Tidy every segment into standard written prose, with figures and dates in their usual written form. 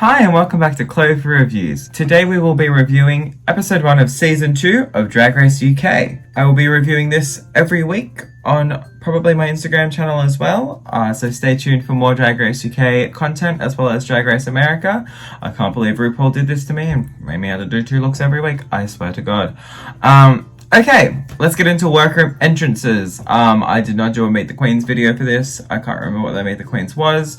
Hi and welcome back to Clover Reviews. Today we will be reviewing episode 1 of season 2 of Drag Race UK. I will be reviewing this every week on probably my Instagram channel as well, so stay tuned for more Drag Race UK content as well as Drag Race America. I can't believe RuPaul did this to me and made me have to do 2 looks every week, I swear to God. Okay, let's get into workroom entrances. I did not do a Meet the Queens video for this. I can't remember what the Meet the Queens was.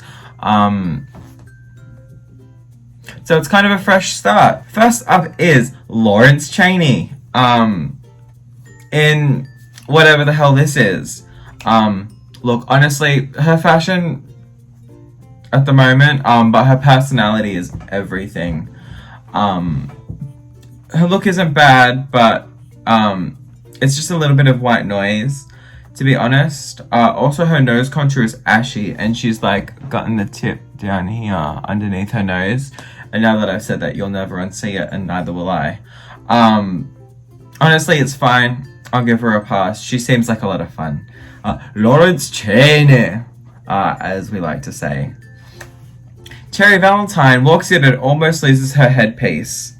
So it's kind of a fresh start. First up is Lawrence Chaney. In whatever the hell this is. Look, honestly, her fashion at the moment, but her personality is everything. Her look isn't bad, but it's just a little bit of white noise, to be honest. Also, her nose contour is ashy, and she's like gotten the tip down here underneath her nose. And now that I've said that, you'll never unsee it, and neither will I. Honestly, it's fine. I'll give her a pass. She seems like a lot of fun. Lawrence Chaney, as we like to say. Cherry Valentine walks in and almost loses her headpiece.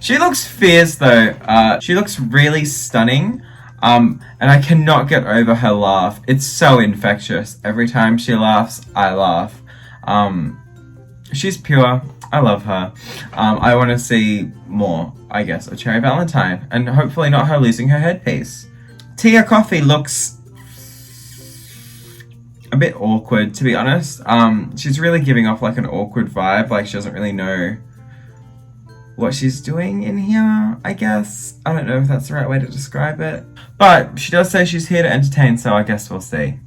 She looks fierce though. She looks really stunning. And I cannot get over her laugh. It's so infectious. Every time she laughs, I laugh. She's pure. I love her. I want to see more, I guess, of Cherry Valentine. And hopefully not her losing her headpiece. Tia Coffee looks a bit awkward, to be honest. She's really giving off like an awkward vibe. Like she doesn't really know what she's doing in here, I guess. I don't know if that's the right way to describe it. But she does say she's here to entertain, so I guess we'll see.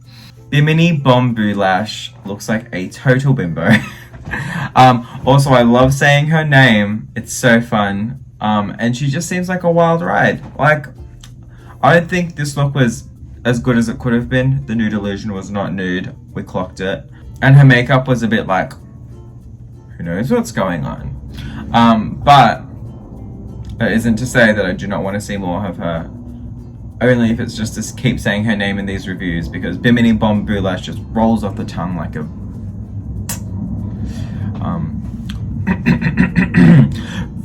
Bimini Bomb Boulash looks like a total bimbo. Also, I love saying her name. It's so fun. And she just seems like a wild ride. Like, I don't think this look was as good as it could have been. The nude illusion was not nude. We clocked it. And her makeup was a bit like, who knows what's going on. But it isn't to say that I do not want to see more of her. Only if it's just to keep saying her name in these reviews, because Bimini Bomb Boulash just rolls off the tongue like a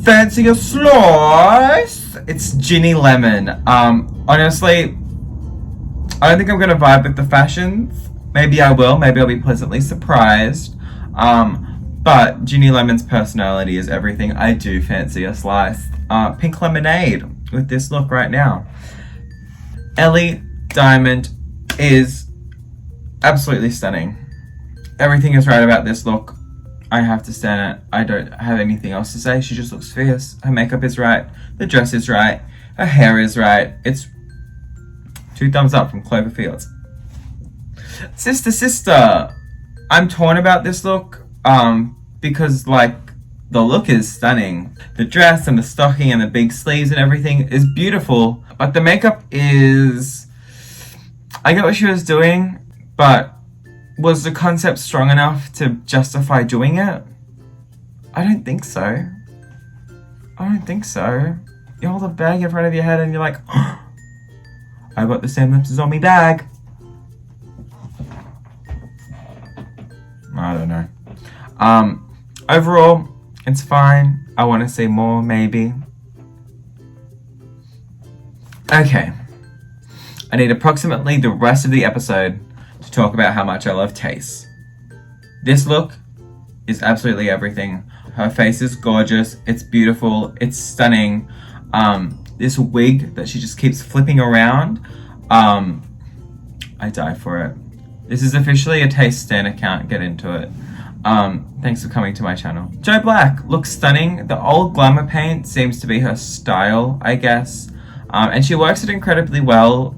fancy a slice. It's Ginny Lemon. Honestly, I don't think I'm gonna vibe with the fashions. Maybe I will. Maybe I'll be pleasantly surprised. But Ginny Lemon's personality is everything. I do fancy a slice. Pink lemonade with this look right now. Ellie Diamond is absolutely stunning. Everything is right about this look. I have to stand it. I don't have anything else to say. She just looks fierce. Her makeup is right. The dress is right. Her hair is right. It's 2 thumbs up from Cloverfields. Sister. I'm torn about this look. Because like the look is stunning. The dress and the stocking and the big sleeves and everything is beautiful. But the makeup is... I get what she was doing, but was the concept strong enough to justify doing it? I don't think so. You hold a bag in front of your head and you're like, oh, I got the same lips as on me bag. I don't know. Overall, it's fine. I want to see more, maybe. Okay. I need approximately the rest of the episode to talk about how much I love Tace. This look is absolutely everything. Her face is gorgeous. It's beautiful. It's stunning. This wig that she just keeps flipping around. I die for it. This is officially a Tace stan account. Get into it. Thanks for coming to my channel. Joe Black looks stunning. The old glamour paint seems to be her style, I guess. And she works it incredibly well,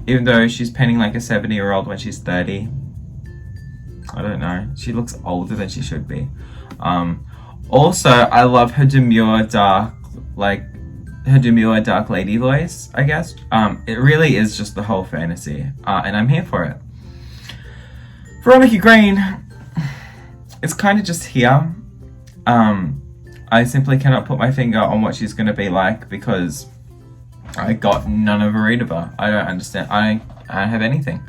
even though she's painting like a 70-year-old when she's 30. I don't know. She looks older than she should be. Also, I love her demure dark lady voice, I guess. It really is just the whole fantasy. And I'm here for it. Veronica Green is kind of just here. I simply cannot put my finger on what she's going to be like because I got none of a read of her. I don't understand. I don't have anything.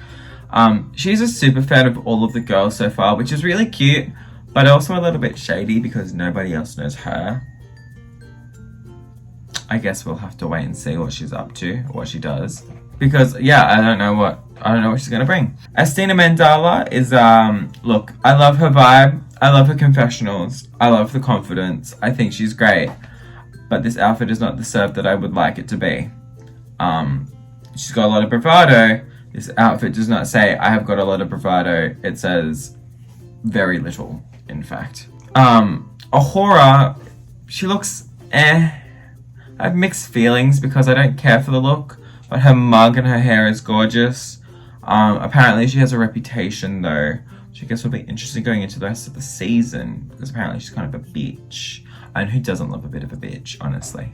She's a super fan of all of the girls so far, which is really cute. but also a little bit shady because nobody else knows her. I guess we'll have to wait and see what she's up to, what she does. Because, yeah, I don't know what she's gonna bring. Estina Mandala is, look, I love her vibe. I love her confessionals. I love the confidence. I think she's great. But this outfit does not deserve that I would like it to be. She's got a lot of bravado. This outfit does not say, I have got a lot of bravado. It says very little, in fact. Ahura, she looks I have mixed feelings because I don't care for the look, but her mug and her hair is gorgeous. Apparently she has a reputation though, which I guess will be interesting going into the rest of the season, because apparently she's kind of a bitch. And who doesn't love a bit of a bitch, honestly?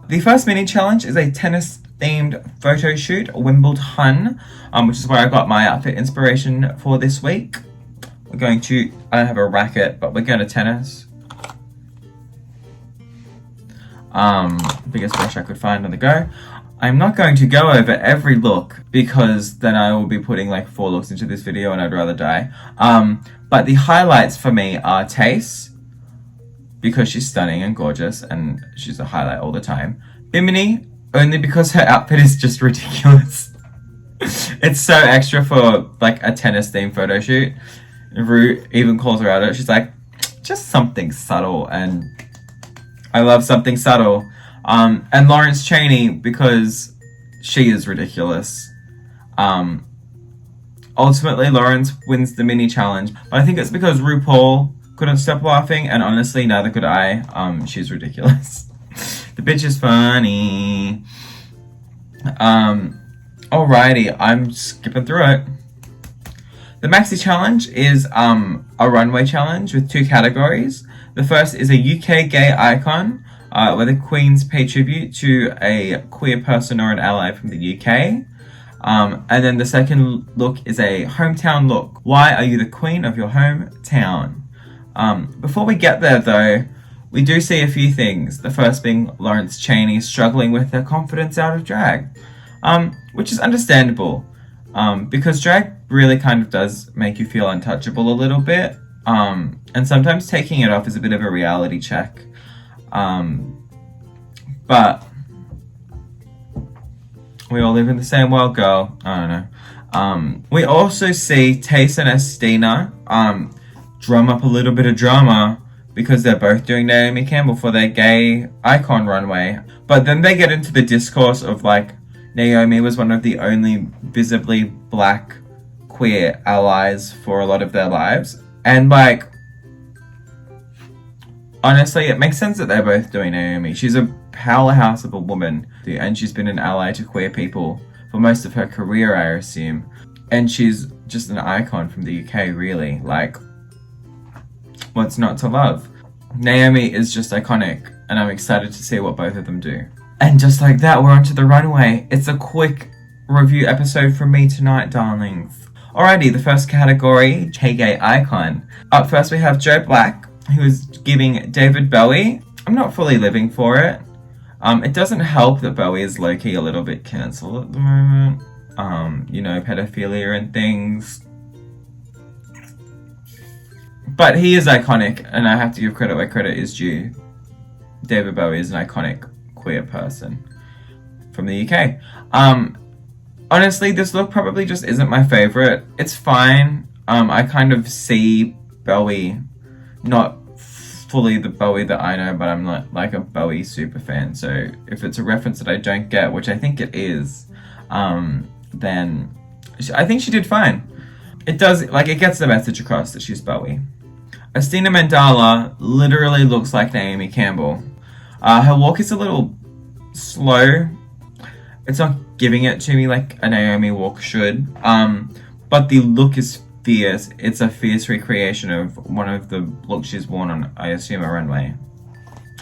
The first mini challenge is a tennis-themed photo shoot, Wimbledon, which is where I got my outfit inspiration for this week. We're going to, I don't have a racket, but we're going to tennis. Biggest brush I could find on the go. I'm not going to go over every look because then I will be putting like 4 looks into this video and I'd rather die. But the highlights for me are Tace, because she's stunning and gorgeous and she's a highlight all the time. Bimini, only because her outfit is just ridiculous. It's so extra for like a tennis themed photo shoot. Rue even calls her out. She's like, just something subtle, and I love something subtle. And Lawrence Chaney, because she is ridiculous. Ultimately, Lawrence wins the mini challenge, but I think it's because RuPaul couldn't stop laughing, and honestly, neither could I. She's ridiculous. The bitch is funny. Alrighty, I'm skipping through it. The Maxi Challenge is a runway challenge with 2 categories. The first is a UK gay icon, where the queens pay tribute to a queer person or an ally from the UK. And then the second look is a hometown look. Why are you the queen of your hometown? Before we get there though, we do see a few things. The first being Lawrence Chaney struggling with her confidence out of drag, which is understandable, because drag really kind of does make you feel untouchable a little bit, and sometimes taking it off is a bit of a reality check. But we all live in the same world, girl. I don't know. We also see Tace and Estina drum up a little bit of drama because they're both doing Naomi Campbell for their gay icon runway. But then they get into the discourse of like, Naomi was one of the only visibly black queer allies for a lot of their lives. And like, honestly, it makes sense that they're both doing Naomi. She's a powerhouse of a woman, and she's been an ally to queer people for most of her career, I assume. And she's just an icon from the UK, really. Like, what's not to love? Naomi is just iconic, and I'm excited to see what both of them do. And just like that, we're onto the runway. It's a quick review episode from me tonight, darlings. Alrighty, the first category, gay icon. Up first we have Joe Black, who is giving David Bowie. I'm not fully living for it. It doesn't help that Bowie is low-key a little bit cancelled at the moment. You know, pedophilia and things. But he is iconic, and I have to give credit where credit is due. David Bowie is an iconic queer person from the UK. Honestly, this look probably just isn't my favourite. It's fine. I kind of see Bowie, not fully the Bowie that I know, but I'm not like a Bowie super fan. So if it's a reference that I don't get, which I think it is, then I think she did fine. It does, like, it gets the message across that she's Bowie. Estina Mandala literally looks like Naomi Campbell. Her walk is a little slow. It's not giving it to me like a Naomi walk should. But the look is fierce. It's a fierce recreation of one of the looks she's worn on, I assume, a runway.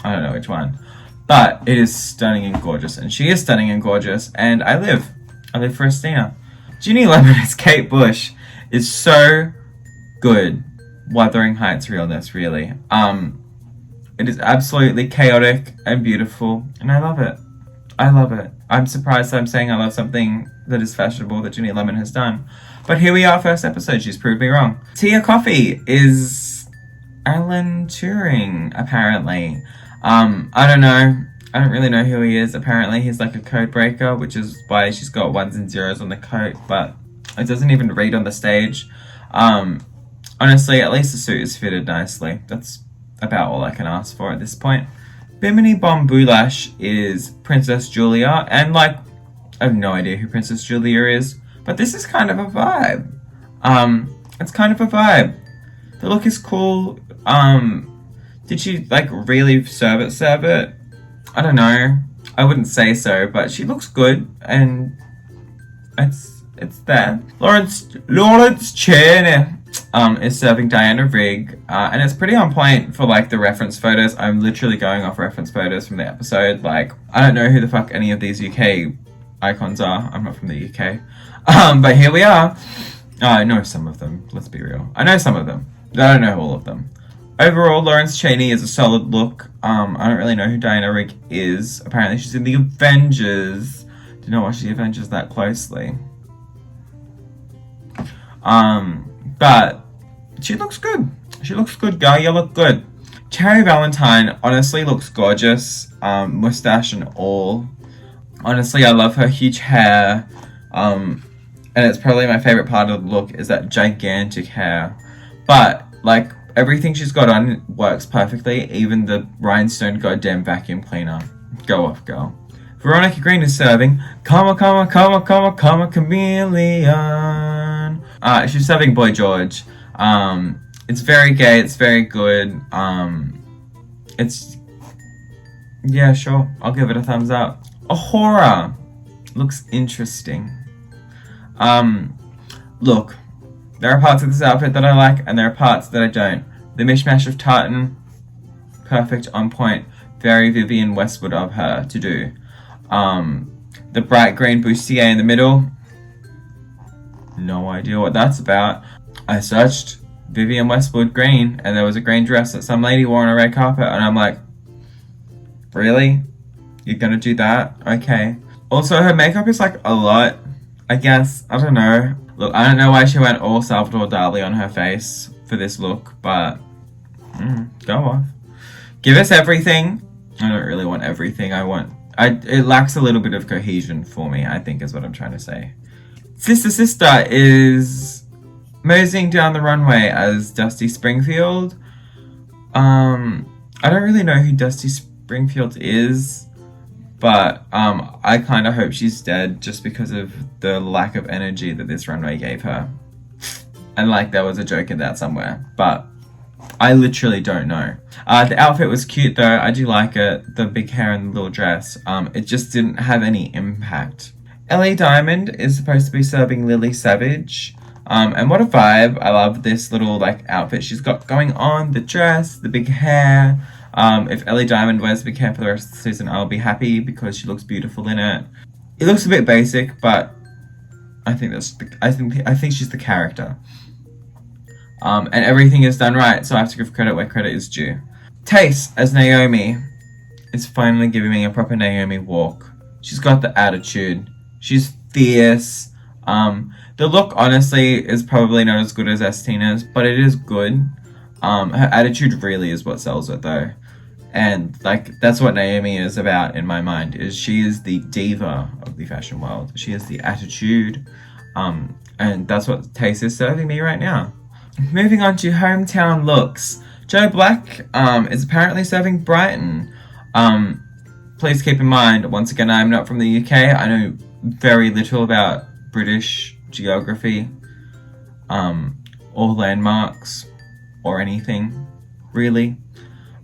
I don't know which one. But it is stunning and gorgeous. And she is stunning and gorgeous. And I live for Estina. Ginny Lemon as Kate Bush is so good. Wuthering Heights realness, really. It is absolutely chaotic and beautiful, and I love it. I love it. I'm surprised I'm saying I love something that is fashionable that Ginny Lemon has done. But here we are, first episode. She's proved me wrong. Tia Coffee is Alan Turing, apparently. I don't know. I don't really know who he is. Apparently, he's like a code breaker, which is why she's got ones and zeros on the coat, but it doesn't even read on the stage. Honestly, at least the suit is fitted nicely. That's about all I can ask for at this point. Bimini Bon Boulash is Princess Julia, and like, I have no idea who Princess Julia is, but this is kind of a vibe. It's kind of a vibe. The look is cool. Did she like really serve it? I don't know. I wouldn't say so, but she looks good, and it's there. Lawrence Cheney is serving Diana Rigg, and it's pretty on point for like the reference photos. I'm literally going off reference photos from the episode. Like, I don't know who the fuck any of these UK icons are. I'm not from the UK. But here we are. I know some of them, let's be real. I know some of them. I don't know all of them. Overall, Lawrence Cheney is a solid look. I don't really know who Diana Rigg is. Apparently she's in the Avengers. Did not watch the Avengers that closely. But she looks good. She looks good, girl. You look good. Cherry Valentine honestly looks gorgeous. Mustache and all. Honestly, I love her huge hair. And it's probably my favorite part of the look is that gigantic hair. But, like, everything she's got on works perfectly. Even the rhinestone goddamn vacuum cleaner. Go off, girl. Veronica Green is serving chameleon. She's serving Boy George. It's very gay. It's very good. Yeah, sure. I'll give it a thumbs up. Ahura looks interesting. Look, there are parts of this outfit that I like, and there are parts that I don't. The mishmash of tartan, perfect, on point, very Vivienne Westwood of her to do. The bright green bustier in the middle, no idea what that's about. I searched Vivienne Westwood green, and there was a green dress that some lady wore on a red carpet, and I'm like, really? You're gonna do that? Okay. Also, her makeup is like a lot, I guess. I don't know. Look, I don't know why she went all Salvador Dali on her face for this look, but go off. Give us everything. I don't really want everything. It lacks a little bit of cohesion for me, I think is what I'm trying to say. Sister is moseying down the runway as Dusty Springfield. I don't really know who Dusty Springfield is, but I kind of hope she's dead just because of the lack of energy that this runway gave her. And like there was a joke in that somewhere, but I literally don't know. The outfit was cute though. I do like it. The big hair and the little dress. It just didn't have any impact. Ellie Diamond is supposed to be serving Lily Savage. And what a vibe. I love this little like outfit she's got going on. The dress, the big hair. If Ellie Diamond wears big hair for the rest of the season, I'll be happy because she looks beautiful in it. It looks a bit basic, but I think she's the character. And everything is done right, so I have to give credit where credit is due. Tace as Naomi is finally giving me a proper Naomi walk. She's got the attitude. She's fierce. The look, honestly, is probably not as good as Estina's, but it is good. Her attitude really is what sells it, though. And, like, that's what Naomi is about in my mind, is she is the diva of the fashion world. She has the attitude, and that's what Tace is serving me right now. Moving on to hometown looks. Joe Black is apparently serving Brighton. Please keep in mind, once again, I'm not from the UK. I know very little about British geography, or landmarks, or anything, really.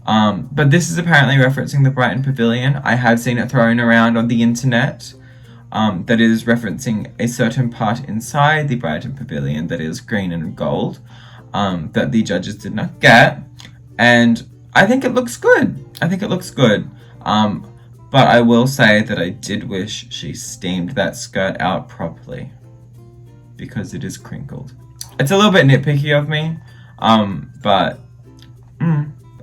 But this is apparently referencing the Brighton Pavilion. I have seen it thrown around on the internet. That is referencing a certain part inside the Brighton Pavilion that is green and gold, that the judges did not get. And I think it looks good. But I will say that I did wish she steamed that skirt out properly, because it is crinkled. It's a little bit nitpicky of me,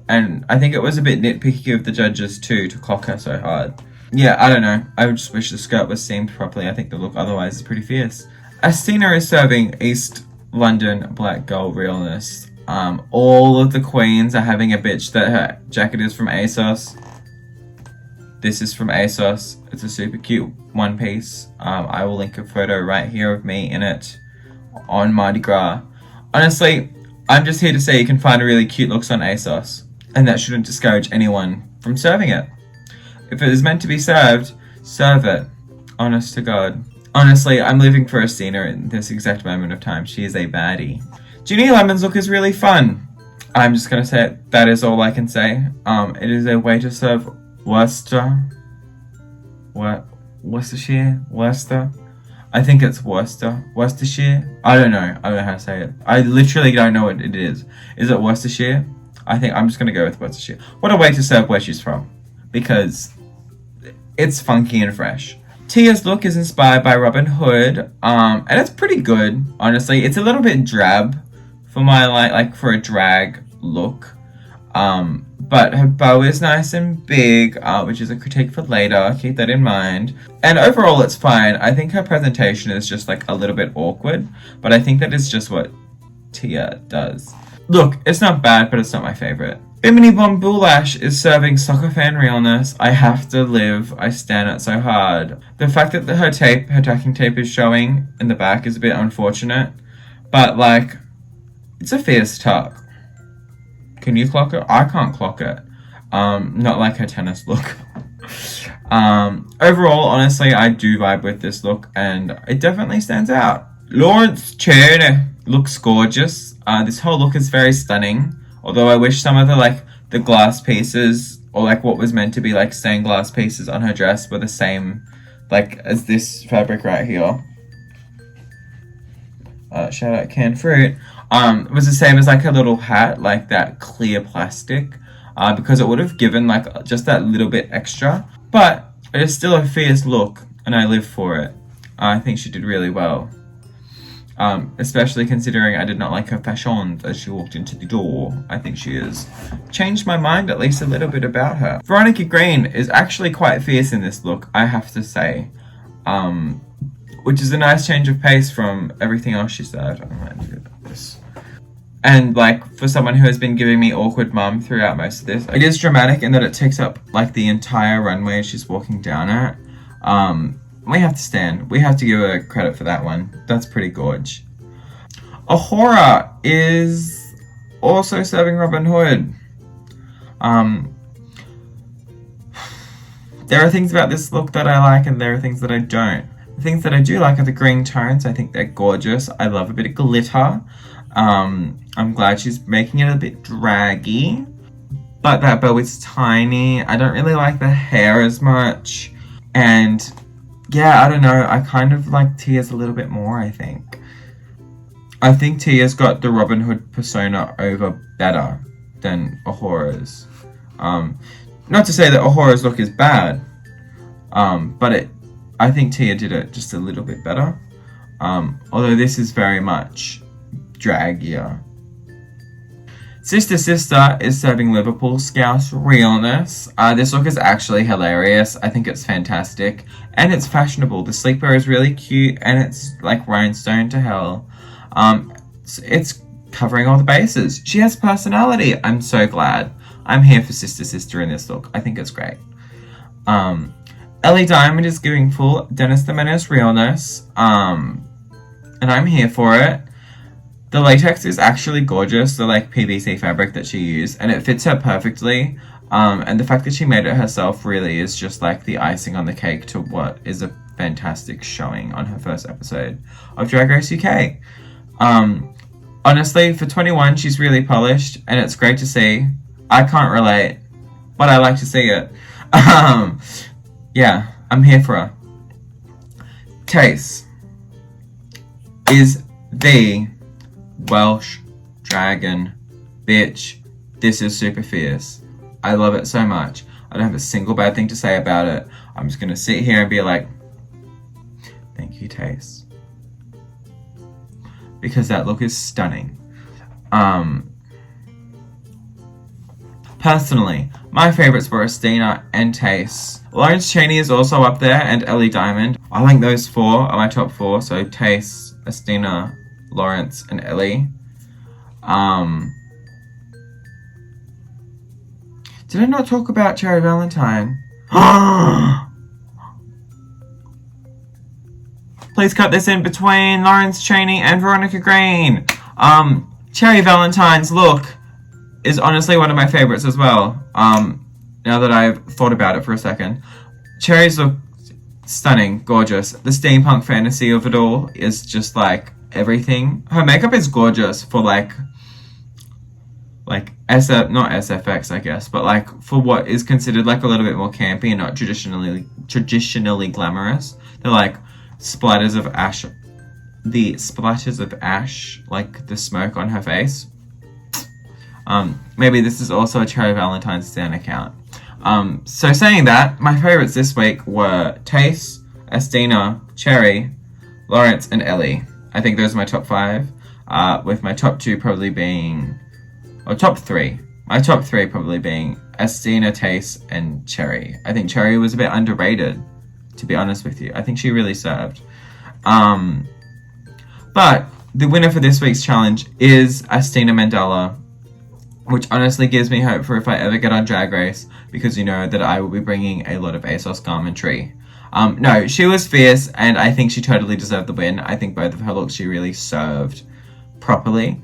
and I think it was a bit nitpicky of the judges too to clock her so hard. Yeah, I don't know. I would just wish the skirt was seamed properly. I think the look otherwise is pretty fierce. Estina is serving East London Black Girl Realness. All of the queens are having a bitch that her jacket is from ASOS. This is from ASOS. It's a super cute one piece. I will link a photo right here of me in it on Mardi Gras. Honestly, I'm just here to say you can find really cute looks on ASOS, and that shouldn't discourage anyone from serving it. If it is meant to be served, serve it. Honest to God. Honestly, I'm living for Estina in this exact moment of time. She is a baddie. Ginny Lemon's look is really fun. I'm just gonna say it. That is all I can say. It is a way to serve Worcester. Worcestershire? Worcester? I think it's Worcester. Worcestershire? I don't know how to say it. I literally don't know what it is. Is it Worcestershire? I think I'm just gonna go with Worcestershire. What a way to serve where she's from. Because it's funky and fresh. Tia's look is inspired by Robin Hood, and it's pretty good, honestly. It's a little bit drab for my, like for a drag look. But her bow is nice and big, which is a critique for later, keep that in mind. And overall it's fine. I think her presentation is just like a little bit awkward, but I think that is just what Tia does. Look, it's not bad, but it's not my favorite. Bimini Bomb Boulash is serving soccer fan realness. I have to live. I stand it so hard. The fact that her tracking tape is showing in the back is a bit unfortunate, but like, it's a fierce tuck. Can you clock it? I can't clock it. Not like her tennis look. Overall, honestly, I do vibe with this look, and it definitely stands out. Lawrence Cheney looks gorgeous. This whole look is very stunning. Although I wish some of the glass pieces, or like what was meant to be like stained glass pieces on her dress were the same like as this fabric right here. Shout out canned fruit. It was the same as like a little hat, like that clear plastic, because it would have given like just that little bit extra. But it is still a fierce look, and I live for it. I think she did really well. Especially considering I did not like her fashion as she walked into the door. I think she has changed my mind at least a little bit about her. Veronica Green is actually quite fierce in this look, I have to say. Which is a nice change of pace from everything else she served. I might do this. And like for someone who has been giving me awkward mum throughout most of this, it is dramatic in that it takes up like the entire runway she's walking down at. We have to stand. We have to give her credit for that one. That's pretty gorge. Ahura is also serving Robin Hood. There are things about this look that I like, and there are things that I don't. The things that I do like are the green tones. I think they're gorgeous. I love a bit of glitter. I'm glad she's making it a bit draggy. But that bow is tiny. I don't really like the hair as much. And yeah, I don't know. I kind of like Tia's a little bit more, I think. I think Tia's got the Robin Hood persona over better than Ahura's. Not to say that Ahura's look is bad, but I think Tia did it just a little bit better. Although this is very much draggier. Sister Sister is serving Liverpool Scouse realness. This look is actually hilarious. I think it's fantastic. And it's fashionable. The sleeper is really cute and it's like rhinestone to hell. It's covering all the bases. She has personality. I'm so glad. I'm here for Sister Sister in this look. I think it's great. Ellie Diamond is giving full Dennis the Menace realness. And I'm here for it. The latex is actually gorgeous, the like PVC fabric that she used, and it fits her perfectly. And the fact that she made it herself really is just like the icing on the cake to what is a fantastic showing on her first episode of Drag Race UK. Honestly, for 21, she's really polished, and it's great to see. I can't relate, but I like to see it. Yeah, I'm here for her. Tace is the Welsh dragon bitch. This is super fierce. I love it so much. I don't have a single bad thing to say about it. I'm just gonna sit here and be like, thank you, Tace. Because that look is stunning. Personally, my favourites were Estina and Tace. Lawrence Cheney is also up there, and Ellie Diamond. I think those four are my top four, so Tace, Estina, Lawrence, and Ellie. Did I not talk about Cherry Valentine? Please cut this in between Lawrence Chaney and Veronica Green. Cherry Valentine's look is honestly one of my favorites as well. Now that I've thought about it for a second. Cherry's look, stunning, gorgeous. The steampunk fantasy of it all is just like everything. Her makeup is gorgeous for like not SFX, I guess, but like for what is considered like a little bit more campy and not traditionally glamorous. They're like splatters of ash, like the smoke on her face. Maybe this is also a Cherry Valentine's Stan account. So saying that, my favorites this week were Tace, Estina, Cherry, Lawrence, and Ellie. I think those are my top 5, with my top 2 probably being, or top 3. My top 3 probably being Estina, Tace, and Cherry. I think Cherry was a bit underrated, to be honest with you. I think she really served. But the winner for this week's challenge is Estina Mandela, which honestly gives me hope for if I ever get on Drag Race, because you know that I will be bringing a lot of ASOS garmentry. No, she was fierce, and I think she totally deserved the win. I think both of her looks she really served properly.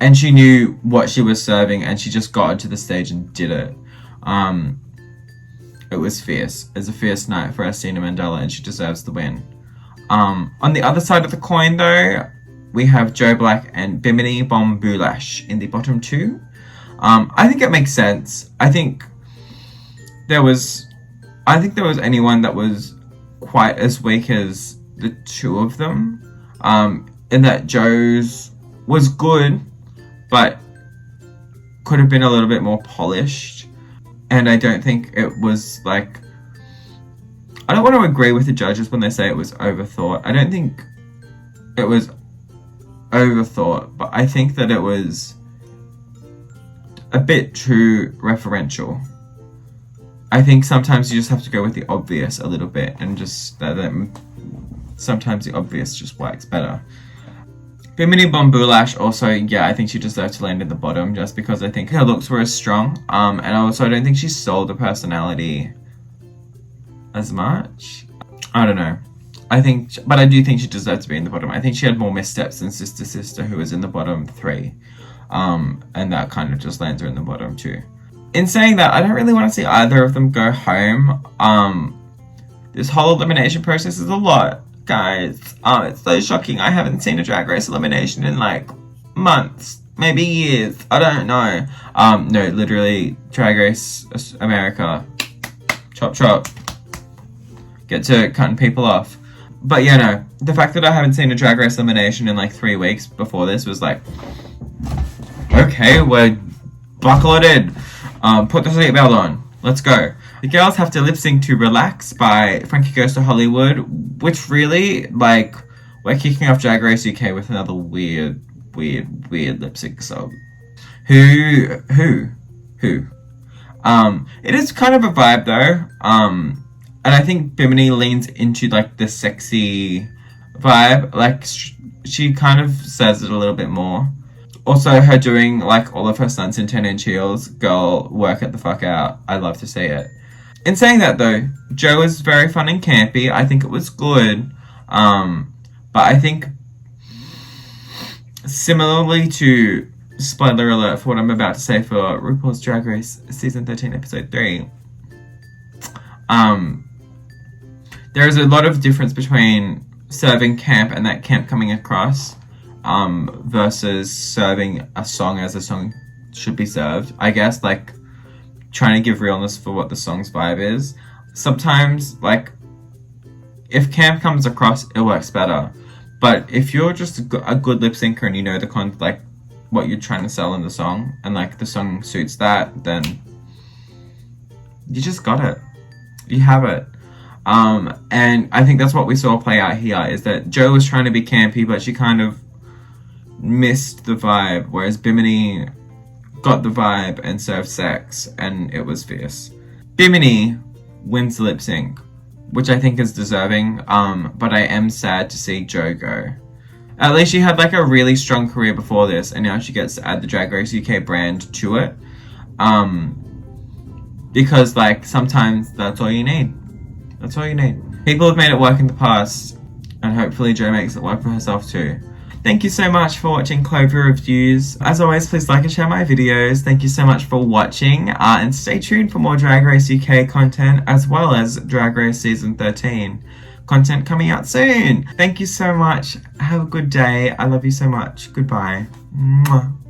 And she knew what she was serving, and she just got onto the stage and did it. It was fierce. It was a fierce night for Estina Mandela, and she deserves the win. On the other side of the coin, though, we have Joe Black and Bimini Bon Boulash in the bottom 2. I think it makes sense. I think there was anyone that was quite as weak as the two of them. In that Joe's was good, but could have been a little bit more polished. And I don't think it was like... I don't want to agree with the judges when they say it was overthought. I don't think it was overthought, but I think that it was a bit too referential. I think sometimes you just have to go with the obvious a little bit, and just sometimes the obvious just works better. Bimini Bon Boulash also, yeah, I think she deserved to land in the bottom just because I think her looks were as strong, and also I don't think she sold the personality as much. I don't know. But I do think she deserved to be in the bottom. I think she had more missteps than Sister Sister, who was in the bottom 3. And that kind of just lands her in the bottom 2. In saying that, I don't really want to see either of them go home. This whole elimination process is a lot, guys. It's so shocking. I haven't seen a Drag Race elimination in like months, maybe years. I don't know. No, literally, Drag Race America. Chop chop. Get to cutting people off. But yeah, no, the fact that I haven't seen a Drag Race elimination in like 3 weeks before this was like, okay, we're buckled in. Put the seatbelt on. Let's go. The girls have to lip sync to Relax by Frankie Goes to Hollywood, which really, like, we're kicking off Drag Race UK with another weird lip sync song. Who? It is kind of a vibe though. And I think Bimini leans into like the sexy vibe. Like she kind of says it a little bit more. Also, her doing like all of her stunts in 10-inch heels, girl, work it the fuck out. I love to see it. In saying that though, Joe was very fun and campy. I think it was good. But I think similarly to, spoiler alert for what I'm about to say for RuPaul's Drag Race Season 13, Episode 3, there is a lot of difference between serving camp and that camp coming across versus serving a song as a song should be served. I guess, like, trying to give realness for what the song's vibe is. Sometimes, like, if camp comes across, it works better. But if you're just a good lip syncer and you know what you're trying to sell in the song, and, like, the song suits that, then you just got it. You have it. And I think that's what we saw play out here, is that Joe was trying to be campy, but she kind of missed the vibe, whereas Bimini got the vibe and served sex, and it was fierce. Bimini wins the lip sync, which I think is deserving, but I am sad to see Joe go. At least she had like a really strong career before this, and now she gets to add the Drag Race UK brand to it. Because, like, sometimes that's all you need. That's all you need. People have made it work in the past, and hopefully Jo makes it work for herself too. Thank you so much for watching Clover Reviews. As always, please like and share my videos. Thank you so much for watching, and stay tuned for more Drag Race UK content, as well as Drag Race Season 13 content coming out soon. Thank you so much. Have a good day. I love you so much. Goodbye. Mwah.